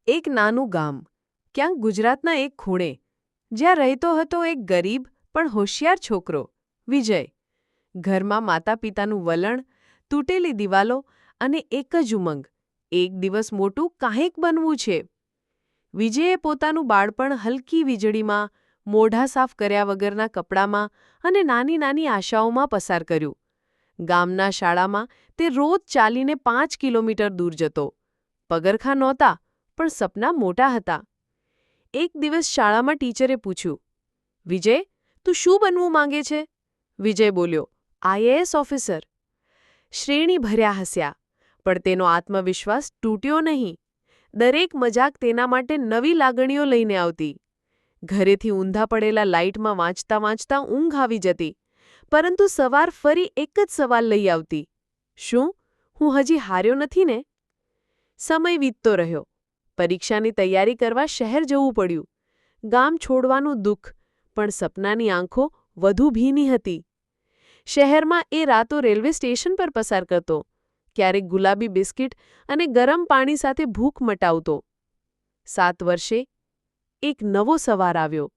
એક નાનું ગામ, ક્યાંક ગુજરાતના એક ખૂણે, જ્યાં રહેતો હતો એક ગરીબ પણ હોશિયાર છોકરો, વિજય. ઘરમાં માતા પિતાનું વલણ, તૂટેલી દિવાલો અને એક જ ઉમંગ, એક દિવસ મોટું કાંઈક બનવું છે. વિજયે પોતાનું બાળપણ હલકી વીજળીમાં, મોઢા સાફ કર્યા વગરના કપડામાં અને નાની નાની આશાઓમાં પસાર કર્યું. ગામના શાળામાં તે રોજ ચાલીને 5 કિલોમીટર દૂર જતો. પગરખાં નહોતા, પણ સપના મોટા હતા. એક દિવસ શાળામાં ટીચરે પૂછ્યું, વિજય, તું શું બનવું માંગે છે? વિજય બોલ્યો, IAS ઓફિસર. શ્રેણી ભર્યા હસ્યા, પણ તેનો આત્મવિશ્વાસ તૂટ્યો નહીં. દરેક મજાક તેના માટે નવી લાગણીઓ લઈને આવતી. ઘરેથી ઊંધા પડેલા લાઇટમાં વાંચતા વાંચતા ઊંઘ આવી જતી, પરંતુ સવાર ફરી એક જ સવાલ લઈ આવતી, શું હું હજી હાર્યો નથી ને? સમય વીતતો રહ્યો. પરીક્ષાની તૈયારી કરવા શહેર જવું પડ્યું. ગામ છોડવાનું દુઃખ, પણ સપનાની આંખો વધુ ભીની હતી. શહેરમાં એ રાતો રેલવે સ્ટેશન પર પસાર કરતો, ક્યારેક ગુલાબી બિસ્કિટ અને ગરમ પાણી સાથે ભૂખ મટાવતો. 7 વર્ષે એક નવો સવાર આવ્યો.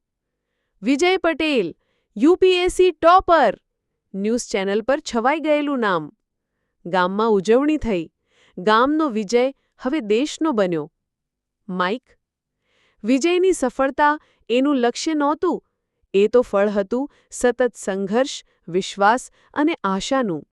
Vijay Patel, UPSC topper! News channel પર છવાઈ ગયેલું નામ. ગામમાં ઉજવણી થઈ. ગામનો વિજય હવે દેશનો બન્યો. માઇક. વિજયની સફળતા એનું લક્ષ્ય નહોતું, એ તો ફળ હતું સતત સંઘર્ષ, વિશ્વાસ અને આશાનું.